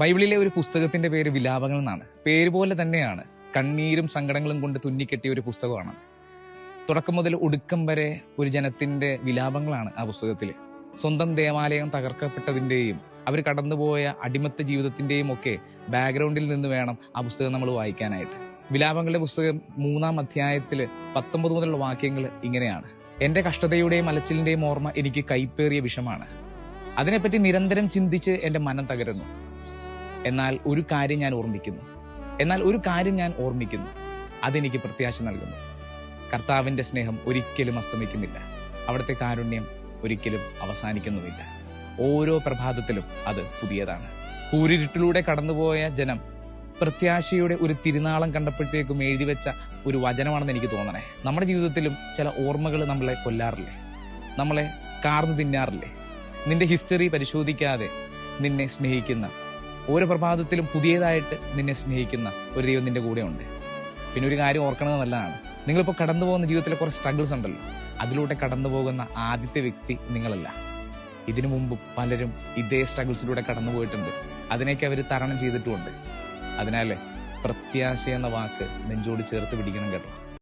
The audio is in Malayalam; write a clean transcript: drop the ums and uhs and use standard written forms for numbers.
ബൈബിളിലെ ഒരു പുസ്തകത്തിന്റെ പേര് വിലാപങ്ങൾ എന്നാണ്. പേര് പോലെ തന്നെയാണ്, കണ്ണീരും സങ്കടങ്ങളും കൊണ്ട് തുന്നിക്കെട്ടിയ ഒരു പുസ്തകമാണ്. തുടക്കം മുതൽ ഒടുക്കം വരെ ഒരു ജനത്തിന്റെ വിലാപങ്ങളാണ് ആ പുസ്തകത്തിൽ. സ്വന്തം ദേവാലയം തകർക്കപ്പെട്ടതിന്റെയും അവർ കടന്നുപോയ അടിമത്ത ജീവിതത്തിന്റെയും ഒക്കെ ബാക്ക്ഗ്രൗണ്ടിൽ നിന്ന് വേണം ആ പുസ്തകം നമ്മൾ വായിക്കാനായിട്ട്. വിലാപങ്ങളുടെ പുസ്തകം 3-ാം അധ്യായത്തിൽ 19 മുതലുള്ള വാക്യങ്ങൾ ഇങ്ങനെയാണ്: എന്റെ കഷ്ടതയുടെയും അലച്ചിലിന്റെയും ഓർമ്മ എനിക്ക് കൈപ്പേറിയ വിഷമാണ്. അതിനെപ്പറ്റി നിരന്തരം ചിന്തിച്ച് എന്റെ മനം തകരുന്നു. എന്നാൽ ഒരു കാര്യം ഞാൻ ഓർമ്മിക്കുന്നു, അതെനിക്ക് പ്രത്യാശ നൽകുന്നു. കർത്താവിന്റെ സ്നേഹം ഒരിക്കലും അസ്തമിക്കുന്നില്ല, അവിടുത്തെ കാരുണ്യം ഒരിക്കലും അവസാനിക്കുന്നുമില്ല. ഓരോ പ്രഭാതത്തിലും അത് പുതിയതാണ്. കൂരിരുട്ടിലൂടെ കടന്നുപോയ ജനം പ്രത്യാശയുടെ ഒരു തിരുനാളം കണ്ടപ്പോഴത്തേക്കും എഴുതി വെച്ച ഒരു വചനമാണെന്ന് എനിക്ക് തോന്നണേ. നമ്മുടെ ജീവിതത്തിലും ചില ഓർമ്മകൾ നമ്മളെ കൊല്ലാറില്ലേ, നമ്മളെ കാർന്നു തിന്നാറില്ലേ? നിന്റെ ഹിസ്റ്ററി പരിശോധിക്കാതെ നിന്നെ സ്നേഹിക്കുന്ന, ഓരോ പ്രഭാതത്തിലും പുതിയതായിട്ട് നിന്നെ സ്നേഹിക്കുന്ന ഒരു ദൈവം നിന്റെ കൂടെ ഉണ്ട്. പിന്നെ ഒരു കാര്യം ഓർക്കണത് നല്ലതാണ്, നിങ്ങളിപ്പോൾ കടന്നു പോകുന്ന ജീവിതത്തിലെ കുറേ സ്ട്രഗിൾസ് ഉണ്ടല്ലോ, അതിലൂടെ കടന്നു പോകുന്ന ആദ്യത്തെ വ്യക്തി നിങ്ങളല്ല. ഇതിനു മുമ്പ് പലരും ഇതേ സ്ട്രഗിൾസിലൂടെ കടന്നു പോയിട്ടുണ്ട്, അതിനൊക്കെ അവർ തരണം ചെയ്തിട്ടുമുണ്ട്. അതിനാൽ പ്രത്യാശ എന്ന വാക്ക് നെഞ്ചോട് ചേർത്ത് പിടിക്കണം കേട്ടോ.